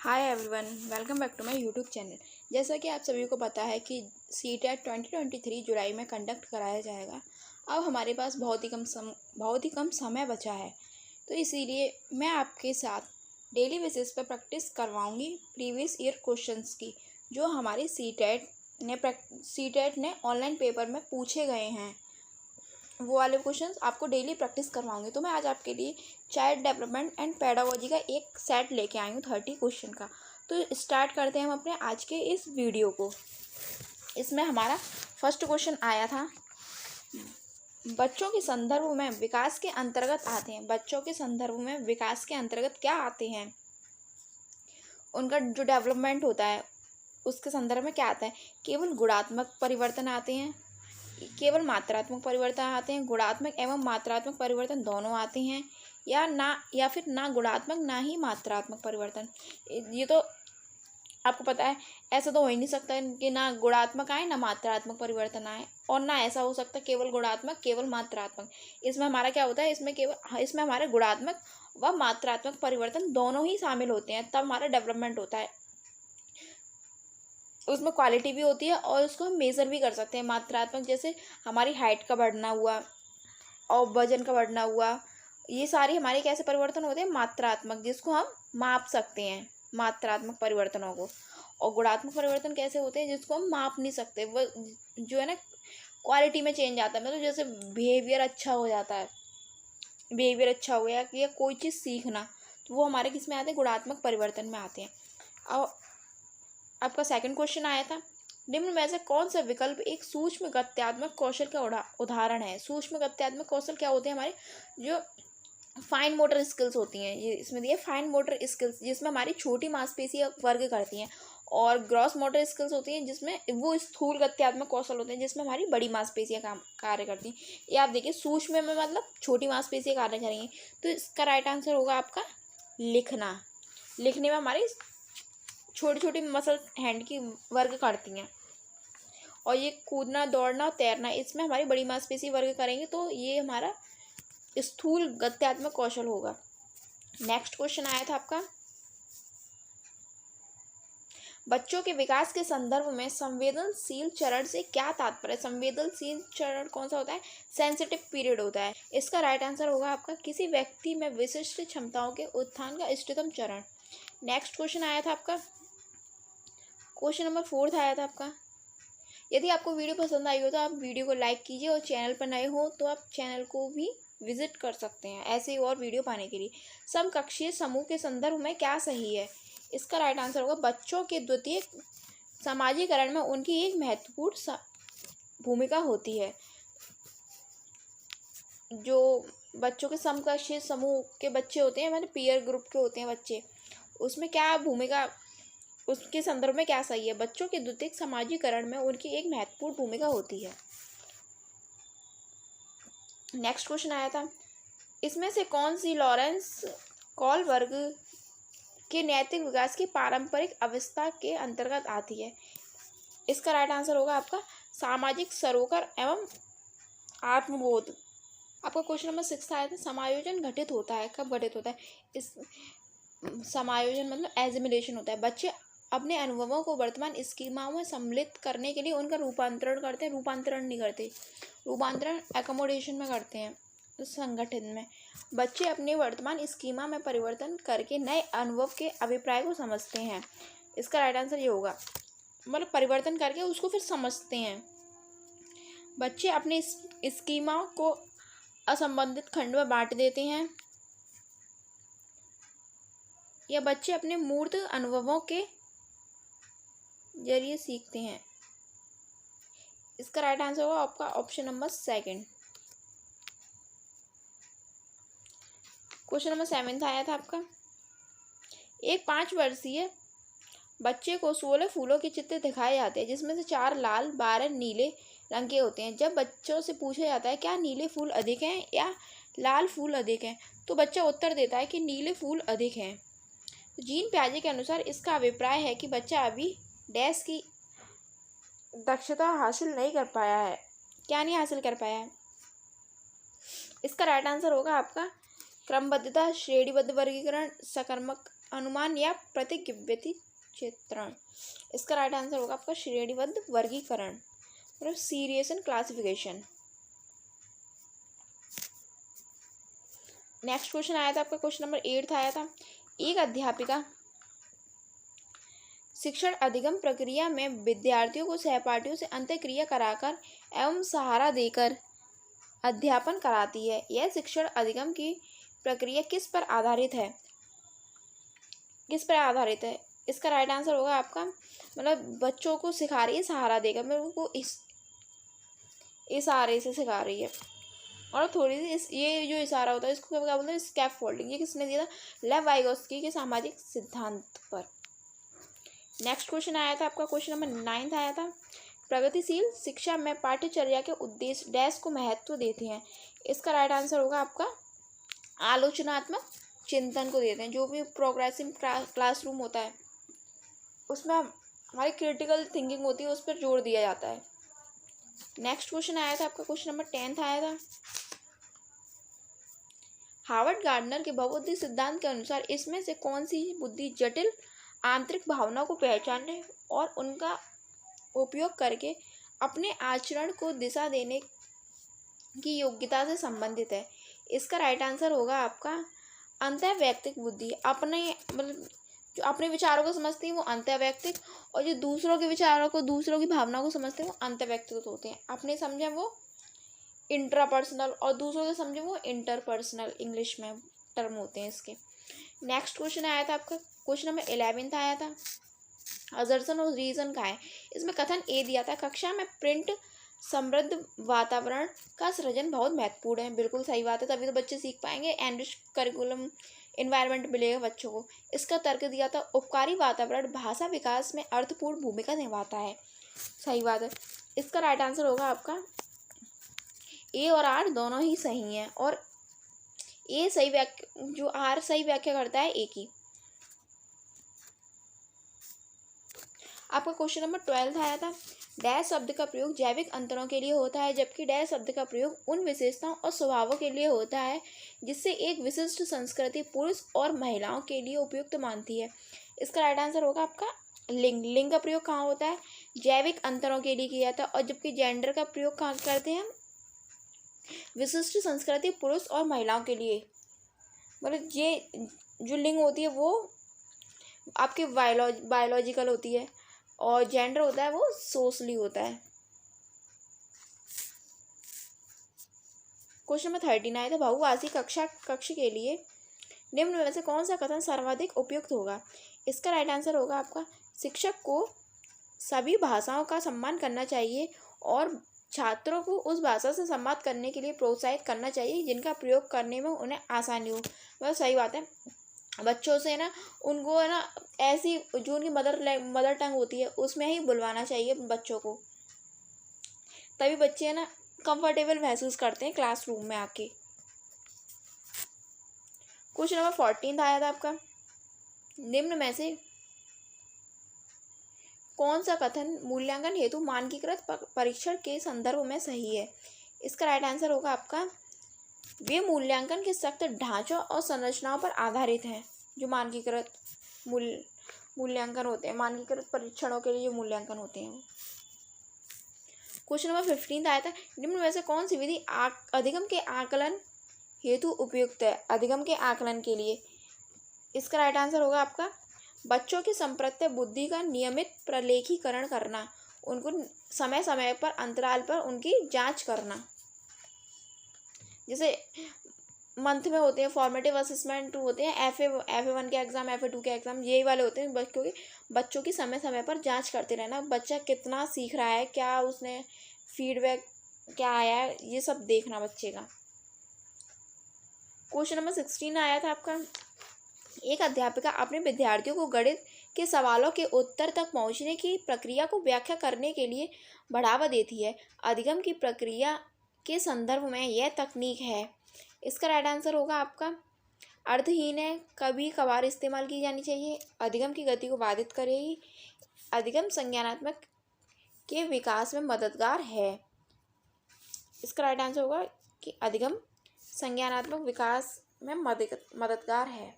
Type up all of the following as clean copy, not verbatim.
Hi everyone, welcome back to my YouTube channel. जैसा कि आप सभी को पता है कि सीटेट 2023 जुलाई में कंडक्ट कराया जाएगा। अब हमारे पास बहुत ही कम समय बचा है, तो इसीलिए मैं आपके साथ डेली बेसिस पर प्रैक्टिस करवाऊंगी प्रीवियस ईयर क्वेश्चंस की, जो हमारे सीटेट ने ऑनलाइन पेपर में पूछे गए हैं। वो वाले क्वेश्चंस आपको डेली प्रैक्टिस करवाऊंगी। तो मैं आज आपके लिए चाइल्ड डेवलपमेंट एंड पेडागोजी का एक सेट लेके आई हूँ 30 क्वेश्चन का। तो स्टार्ट करते हैं हम अपने आज के इस वीडियो को। इसमें हमारा फर्स्ट क्वेश्चन आया था, बच्चों के संदर्भ में विकास के अंतर्गत आते हैं। बच्चों के संदर्भ में विकास के अंतर्गत क्या आते हैं? उनका जो डेवलपमेंट होता है उसके संदर्भ में क्या आता है? केवल गुणात्मक परिवर्तन आते हैं, केवल मात्रात्मक परिवर्तन आते हैं, गुणात्मक एवं मात्रात्मक परिवर्तन दोनों आते हैं, या फिर ना गुणात्मक ना ही मात्रात्मक परिवर्तन। ये तो आपको पता है, ऐसा तो हो ही नहीं सकता कि ना गुणात्मक आए ना मात्रात्मक परिवर्तन आए, और ना ऐसा हो सकता केवल गुणात्मक केवल मात्रात्मक। इसमें हमारा क्या होता है, इसमें हमारे गुणात्मक व मात्रात्मक परिवर्तन दोनों ही शामिल होते हैं, तब हमारा डेवलपमेंट होता है। उसमें क्वालिटी भी होती है और उसको हम मेज़र भी कर सकते हैं। मात्रात्मक जैसे हमारी हाइट का बढ़ना हुआ और वजन का बढ़ना हुआ, ये सारी हमारे कैसे परिवर्तन होते हैं? मात्रात्मक, जिसको हम माप सकते हैं मात्रात्मक परिवर्तनों को। और गुणात्मक परिवर्तन कैसे होते हैं? जिसको हम माप नहीं सकते। वो जो है ना, क्वालिटी में चेंज आता है, मतलब जैसे बिहेवियर अच्छा हो जाता है, बिहेवियर अच्छा हो गया कि या कोई चीज़ सीखना, तो वो हमारे किस में आते हैं? गुणात्मक परिवर्तन में आते हैं। अब आपका सेकंड क्वेश्चन आया था, निम्न में से कौन सा विकल्प एक सूक्ष्म गत्यात्मक कौशल का उदाहरण है? सूक्ष्म गत्यात्मक कौशल क्या होते हैं? हमारे जो फाइन मोटर स्किल्स होती हैं, ये इसमें दिए फाइन मोटर स्किल्स, जिसमें हमारी छोटी मांसपेशियां वर्ग करती हैं, और ग्रॉस मोटर स्किल्स होती हैं जिसमें वो स्थूल गत्यात्मक कौशल होते हैं, जिसमें हमारी बड़ी मांसपेशियां काम कार्य करती हैं। ये आप देखिए, सूक्ष्म में मतलब छोटी मांसपेशियां कार्य करेंगी, तो इसका राइट आंसर होगा आपका लिखना। लिखने में हमारी छोटी छोटी मसल हैंड की वर्ग करती हैं। और ये कूदना, दौड़ना, तैरना, इसमें हमारी बड़ी मांसपेशी वर्ग करेंगे, तो ये हमारा स्थूल गत्यात्मक कौशल होगा। नेक्स्ट क्वेश्चन आया था आपका, बच्चों के विकास के संदर्भ में संवेदनशील चरण से क्या तात्पर्य? संवेदनशील चरण कौन सा होता है? सेंसिटिव पीरियड होता है। इसका राइट आंसर होगा आपका किसी व्यक्ति में विशिष्ट क्षमताओं के उत्थान का इष्टतम चरण। नेक्स्ट क्वेश्चन आया था आपका, क्वेश्चन नंबर 4 आया था आपका, यदि आपको वीडियो पसंद आई हो तो आप वीडियो को लाइक कीजिए, और चैनल पर नए हो तो आप चैनल को भी विजिट कर सकते हैं ऐसे ही और वीडियो पाने के लिए। समकक्षीय समूह के संदर्भ में क्या सही है? इसका राइट आंसर होगा बच्चों के द्वितीय समाजीकरण में उनकी एक महत्वपूर्ण भूमिका होती है। जो बच्चों के समकक्षीय समूह के बच्चे होते हैं, मतलब पीयर ग्रुप के होते हैं बच्चे, उसमें क्या भूमिका, उसके संदर्भ में क्या सही है? बच्चों के द्वितीयक समाजीकरण में उनकी एक महत्वपूर्ण भूमिका होती है। नेक्स्ट क्वेश्चन आया था, इसमें से कौन सी लॉरेंस कोलबर्ग के नैतिक विकास की पारंपरिक अवस्था के अंतर्गत आती है? इसका राइट आंसर होगा आपका सामाजिक सरोकार एवं आत्मबोध। आपका क्वेश्चन नंबर 6 आया था, समायोजन घटित होता है, कब घटित होता है? इस समायोजन मतलब एजिमिलेशन होता है। बच्चे अपने अनुभवों को वर्तमान स्कीमाओं में सम्मिलित करने के लिए उनका रूपांतरण करते हैं। रूपांतरण नहीं करते, रूपांतरण एकोमोडेशन में करते हैं, संगठन में। बच्चे अपने वर्तमान स्कीमा में परिवर्तन करके नए अनुभव के अभिप्राय को समझते हैं। इसका राइट आंसर ये होगा, मतलब परिवर्तन करके उसको फिर समझते हैं। बच्चे अपने स्कीमा को असंबंधित खंड में बांट देते हैं, या बच्चे अपने मूर्त अनुभवों के जरिए सीखते हैं। इसका राइट आंसर होगा आपका ऑप्शन नंबर 2। क्वेश्चन नंबर 7 आया था आपका, एक 5 वर्षीय बच्चे को 16 फूलों के चित्र दिखाए जाते हैं, जिसमें से 4 लाल 12 नीले रंग के होते हैं। जब बच्चों से पूछा जाता है क्या नीले फूल अधिक हैं या लाल फूल अधिक हैं, तो बच्चा उत्तर देता है कि नीले फूल अधिक हैं। जीन पियाजे के अनुसार इसका अभिप्राय है कि बच्चा अभी डैश की दक्षता हासिल नहीं कर पाया है। क्या नहीं हासिल कर पाया है? इसका राइट आंसर होगा आपका क्रमबद्धता, श्रेणीबद्ध वर्गीकरण, सकर्मक अनुमान या प्रतिज्ञप्ति चित्रण। इसका राइट आंसर होगा आपका श्रेणीबद्ध वर्गीकरण, मतलब सीरियस क्लासिफिकेशन। नेक्स्ट क्वेश्चन आया था आपका, क्वेश्चन नंबर 8 आया था। एक अध्यापिका शिक्षण अधिगम प्रक्रिया में विद्यार्थियों को सहपाठियों से अंतःक्रिया कराकर एवं सहारा देकर अध्यापन कराती है। यह शिक्षण अधिगम की प्रक्रिया किस पर आधारित है? किस पर आधारित है? इसका राइट आंसर होगा आपका, मतलब बच्चों को सिखा रही है सहारा देकर, मतलब उनको इस इशारे से सिखा रही है। और थोड़ी सी ये जो इशारा होता है इसको क्या बोलते हैं? स्कैफोल्डिंग। ये किसने दिया था? लेव वाइगोत्स्की के सामाजिक सिद्धांत पर। नेक्स्ट क्वेश्चन आया था आपका, क्वेश्चन नंबर 9 आया था। प्रगतिशील शिक्षा में पाठ्यचर्या के उद्देश्य डैश को महत्व देते हैं। इसका राइट आंसर होगा आपका आलोचनात्मक चिंतन को देते हैं। जो भी प्रोग्रेसिव क्लासरूम होता है उसमें हमारी क्रिटिकल थिंकिंग होती है, उस पर जोर दिया जाता है। नेक्स्ट क्वेश्चन आया था आपका, क्वेश्चन नंबर 10 आया था। हार्वर्ड गार्डनर के बहुबुद्धि सिद्धांत के अनुसार इसमें से कौन सी बुद्धि जटिल आंतरिक भावनाओं को पहचानने और उनका उपयोग करके अपने आचरण को दिशा देने की योग्यता से संबंधित है? इसका राइट आंसर होगा आपका अंतःवैयक्तिक बुद्धि। अपने मतलब जो अपने विचारों को समझते हैं वो अंतःवैयक्तिक, और जो दूसरों के विचारों को, दूसरों की भावनाओं को समझते हैं वो अंतःवैयक्तिक होते हैं। अपने समझे वो इंट्रापर्सनल और दूसरों के समझे वो इंटरपर्सनल, इंग्लिश में टर्म होते हैं इसके। नेक्स्ट क्वेश्चन आया था आपका, क्वेश्चन नंबर 11 आया था। असर्शन और रीजन का है। इसमें कथन ए दिया था, कक्षा में प्रिंट समृद्ध वातावरण का सृजन बहुत महत्वपूर्ण है। बिल्कुल सही बात है, तभी तो बच्चे सीख पाएंगे। एनरिच करिकुलम इन्वायरमेंट मिलेगा बच्चों को। इसका तर्क दिया था, उपकारी वातावरण भाषा विकास में अर्थपूर्ण भूमिका निभाता है। सही बात है। इसका राइट आंसर होगा आपका ए और आर दोनों ही सही हैं, और ए सही व्याख्या, जो आर सही व्याख्या करता है ए की। आपका क्वेश्चन नंबर 12 आया था। डैश शब्द का प्रयोग जैविक अंतरों के लिए होता है, जबकि डैश शब्द का प्रयोग उन विशेषताओं और स्वभावों के लिए होता है जिससे एक विशिष्ट संस्कृति पुरुष और महिलाओं के लिए उपयुक्त मानती है। इसका राइट आंसर होगा आपका लिंग। लिंग का प्रयोग कहाँ होता है? जैविक अंतरों के लिए किया जाता है, और जबकि जेंडर का प्रयोग कहाँ करते हैं? विशिष्ट संस्कृति पुरुष और महिलाओं के लिए। मतलब ये जो लिंग होती है वो आपकी बायोलॉजिकल होती है, और जेंडर होता है वो सोशली होता है। क्वेश्चन नंबर 13 आया था। बहुभाषी कक्ष के लिए निम्न में से कौन सा कथन सर्वाधिक उपयुक्त होगा? इसका राइट आंसर होगा आपका शिक्षक को सभी भाषाओं का सम्मान करना चाहिए और छात्रों को उस भाषा से संवाद करने के लिए प्रोत्साहित करना चाहिए जिनका प्रयोग करने में उन्हें आसानी हो। मतलब सही बात है, बच्चों से ना उनको है ना ऐसी जो उनकी मदर टंग होती है उसमें ही बुलवाना चाहिए बच्चों को, तभी बच्चे है ना कंफर्टेबल महसूस करते हैं क्लासरूम में आके। क्वेश्चन नंबर 14 आया था आपका। निम्न में से कौन सा कथन मूल्यांकन हेतु मानकीकृत परीक्षण के संदर्भ में सही है? इसका राइट आंसर होगा आपका वे मूल्यांकन के सख्त ढांचों और संरचनाओं पर आधारित हैं। जो मानकीकृत मूल्यांकन होते हैं, मानकीकृत परीक्षणों के लिए जो मूल्यांकन होते हैं। क्वेश्चन नंबर 15 आया था। निम्न में से कौन सी विधि अधिगम के आकलन हेतु उपयुक्त है? अधिगम के आकलन के लिए इसका राइट आंसर होगा आपका बच्चों की संप्रत्य बुद्धि का नियमित प्रलेखीकरण करना, उनको समय समय पर अंतराल पर उनकी जांच करना। जैसे मंथ में होते हैं फॉर्मेटिव असेसमेंट होते हैं, FA1 के एग्ज़ाम, FA2 के एग्ज़ाम, यही वाले होते हैं। बच्चों की समय समय पर जांच करते रहना, बच्चा कितना सीख रहा है, क्या उसने फीडबैक क्या आया है, ये सब देखना बच्चे का। क्वेश्चन नंबर 16 आया था आपका। एक अध्यापिका अपने विद्यार्थियों को गणित के सवालों के उत्तर तक पहुंचने की प्रक्रिया को व्याख्या करने के लिए बढ़ावा देती है। अधिगम की प्रक्रिया के संदर्भ में यह तकनीक है। इसका राइट आंसर होगा आपका अर्थहीन है, कभी कभार इस्तेमाल की जानी चाहिए, अधिगम की गति को बाधित करेगी, अधिगम संज्ञानात्मक के विकास में मददगार है। इसका राइट आंसर होगा कि अधिगम संज्ञानात्मक विकास में मददगार है।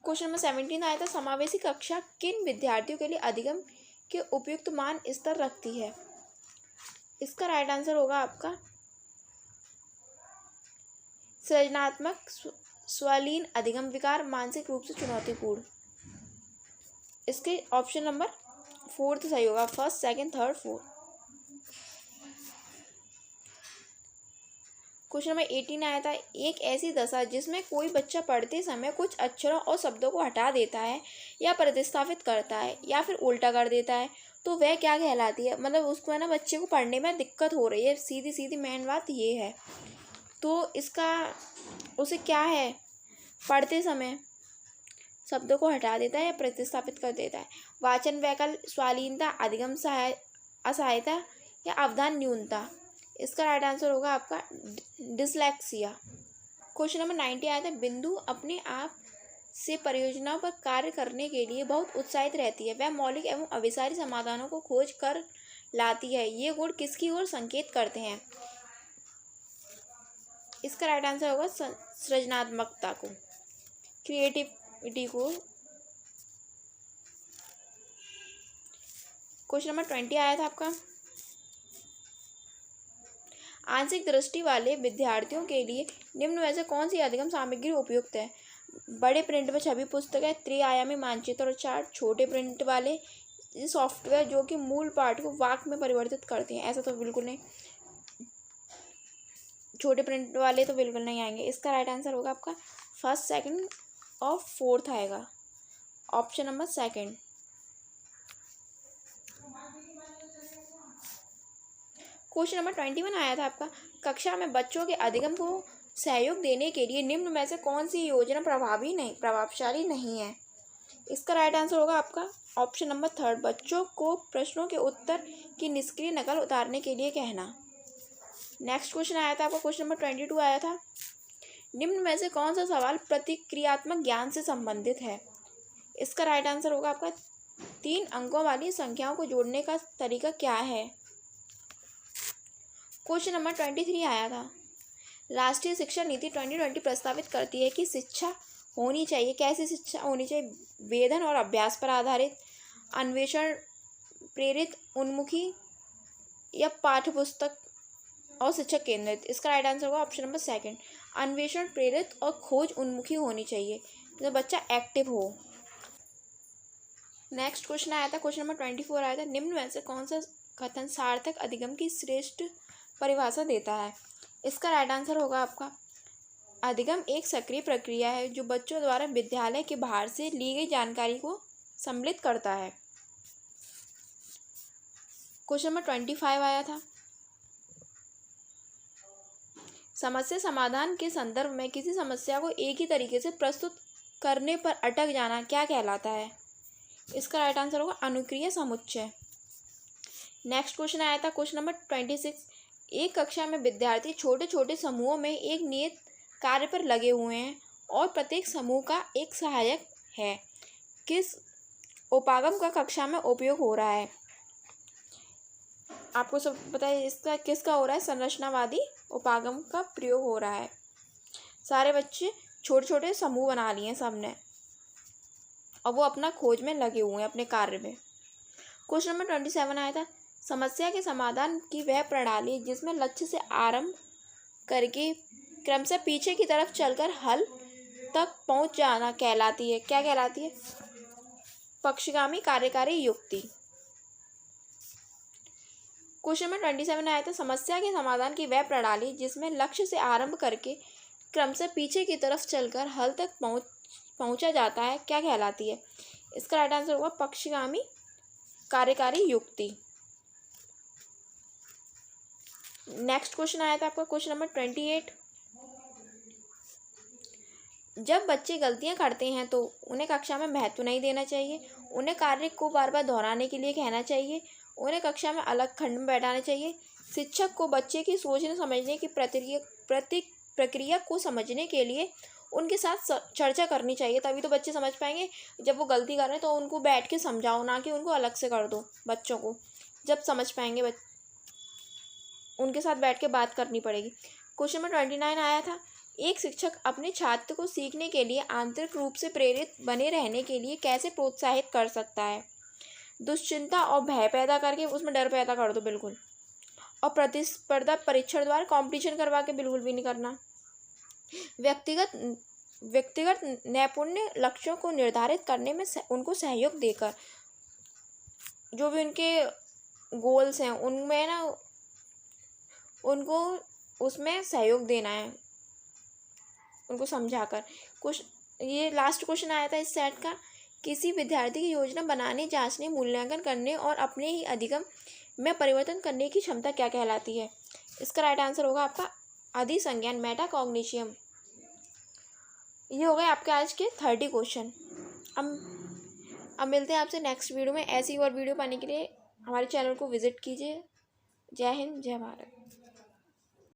क्वेश्चन नंबर 17 आया था, समावेशी कक्षा किन विद्यार्थियों के लिए अधिगम के उपयुक्त मान स्तर रखती है? इसका राइट आंसर होगा आपका सृजनात्मक, स्वलीन, अधिगम विकार, मानसिक रूप से चुनौतीपूर्ण। इसके ऑप्शन नंबर 4 सही होगा, first, second, third, fourth. Question number 18 आया था, एक ऐसी दशा जिसमें कोई बच्चा पढ़ते समय कुछ अक्षरों और शब्दों को हटा देता है या प्रतिस्थापित करता है या फिर उल्टा कर देता है, तो वह क्या कहलाती है? मतलब उसको है ना, बच्चे को पढ़ने में दिक्कत हो रही है, सीधी सीधी मेन बात ये है। तो इसका उसे क्या है, पढ़ते समय शब्दों को हटा देता है या प्रतिस्थापित कर देता है। वाचन वैकल्प, स्वालीनता, अधिगम असहायता या अवधान न्यूनता। इसका राइट आंसर होगा आपका डिसलेक्सिया। क्वेश्चन नंबर 90 आया था, बिंदु अपने आप से परियोजनाओं पर कार्य करने के लिए बहुत उत्साहित रहती है। वह मौलिक एवं अभिसारी समाधानों को खोज कर लाती है। ये गुण किसकी ओर संकेत करते हैं? इसका राइट आंसर होगा सृजनात्मकता को, क्रिएटिविटी को। क्वेश्चन नंबर 20 आया था आपका, आंशिक दृष्टि वाले विद्यार्थियों के लिए निम्न में से कौन सी अधिगम सामग्री उपयुक्त है? बड़े प्रिंट में छवि पुस्तकें, त्रिआयामी मानचित्र और चार्ट, छोटे प्रिंट वाले सॉफ्टवेयर जो कि मूल पाठ को वाक्य में परिवर्तित करते हैं। ऐसा तो बिल्कुल नहीं, छोटे प्रिंट वाले तो बिल्कुल नहीं आएंगे। इसका राइट आंसर होगा आपका फर्स्ट, सेकंड और फोर्थ आएगा, option number second. Question number 21 आया था आपका, कक्षा में बच्चों के अधिगम को सहयोग देने के लिए निम्न में से कौन सी योजना प्रभावशाली नहीं है? इसका राइट आंसर होगा आपका ऑप्शन नंबर थर्ड, बच्चों को प्रश्नों के उत्तर की निष्क्रिय नकल उतारने के लिए कहना। नेक्स्ट क्वेश्चन आया था आपका, क्वेश्चन नंबर 22 आया था, निम्न में से कौन सा सवाल प्रतिक्रियात्मक ज्ञान से संबंधित है? इसका राइट आंसर होगा आपका 3 अंकों वाली संख्याओं को जोड़ने का तरीका क्या है? क्वेश्चन नंबर 23 आया था, राष्ट्रीय शिक्षा नीति 2020 प्रस्तावित करती है कि शिक्षा होनी चाहिए, कैसी शिक्षा होनी चाहिए? वेधन और अभ्यास पर आधारित, अन्वेषण प्रेरित, उन्मुखी या पाठ्यपुस्तक और शिक्षक केंद्रित। इसका राइट आंसर होगा ऑप्शन नंबर सेकंड, अन्वेषण प्रेरित और खोज उन्मुखी होनी चाहिए, तो बच्चा एक्टिव हो। नेक्स्ट क्वेश्चन आया था, क्वेश्चन नंबर 24 आया था, निम्न में से कौन सा कथन सार्थक अधिगम की श्रेष्ठ परिभाषा देता है? इसका राइट आंसर होगा आपका अधिगम एक सक्रिय प्रक्रिया है जो बच्चों द्वारा विद्यालय के बाहर से ली गई जानकारी को सम्मिलित करता है। क्वेश्चन नंबर 25 आया था, समस्या समाधान के संदर्भ में किसी समस्या को एक ही तरीके से प्रस्तुत करने पर अटक जाना क्या कहलाता है? इसका राइट आंसर होगा अनुक्रिया समुच्चय। नेक्स्ट क्वेश्चन आया था, क्वेश्चन नंबर 26, एक कक्षा में विद्यार्थी छोटे छोटे समूहों में एक नियत कार्य पर लगे हुए हैं और प्रत्येक समूह का एक सहायक है। किस उपागम का कक्षा में उपयोग हो रहा है? आपको सब पता है इसका किसका हो रहा है? संरचनावादी उपागम का प्रयोग हो रहा है। सारे बच्चे छोटे छोटे समूह बना लिए सबने और वो अपना खोज में लगे हुए हैं अपने कार्य में। क्वेश्चन नंबर 27 आया था, समस्या के समाधान की वह प्रणाली जिसमें लक्ष्य से आरंभ करके क्रमशः पीछे की तरफ चलकर हल तक पहुंच जाना कहलाती है, क्या कहलाती है? पक्षगामी कार्यकारी युक्ति। क्वेश्चन नंबर 27 आया था, समस्या के समाधान की वह प्रणाली जिसमें लक्ष्य से आरंभ करके क्रमशः पीछे की तरफ चलकर हल तक पहुंचा जाता है, क्या कहलाती है? इसका राइट आंसर होगा पक्षगामी कार्यकारी युक्ति। नेक्स्ट क्वेश्चन आया था आपका, क्वेश्चन नंबर 28, जब बच्चे गलतियां करते हैं तो उन्हें कक्षा में महत्व नहीं देना चाहिए, उन्हें कार्य को बार बार दोहराने के लिए कहना चाहिए, उन्हें कक्षा में अलग खंड में बैठाना चाहिए। शिक्षक को बच्चे की सोचने समझने की प्रक्रिया को समझने के लिए उनके साथ चर्चा करनी चाहिए, तभी तो बच्चे समझ पाएंगे। जब वो गलती कर रहे हैं तो उनको बैठ के समझाओ, ना कि उनको अलग से कर दो। बच्चों को जब समझ पाएंगे उनके साथ बैठ के बात करनी पड़ेगी। क्वेश्चन नंबर 29 आया था, एक शिक्षक अपने छात्र को सीखने के लिए आंतरिक रूप से प्रेरित बने रहने के लिए कैसे प्रोत्साहित कर सकता है? दुश्चिंता और भय पैदा करके, उसमें डर पैदा कर दो बिल्कुल। और प्रतिस्पर्धा परीक्षण द्वारा कंपटीशन करवा के बिल्कुल भी नहीं करना। व्यक्तिगत नैपुण्य लक्ष्यों को निर्धारित करने में उनको सहयोग देकर, जो भी उनके गोल्स हैं उनमें ना उनको उसमें सहयोग देना है, उनको समझाकर। कुछ ये लास्ट क्वेश्चन आया था इस सेट का, किसी विद्यार्थी की योजना बनाने, जांचने, मूल्यांकन करने और अपने ही अधिगम में परिवर्तन करने की क्षमता क्या कहलाती है? इसका राइट आंसर होगा आपका अधिसंज्ञान, मेटाकॉग्निशन। ये हो गए आपके आज के 30 क्वेश्चन। अब मिलते हैं आपसे नेक्स्ट वीडियो में। ऐसी और वीडियो पाने के लिए हमारे चैनल को विजिट कीजिए। जय हिंद, जय भारत।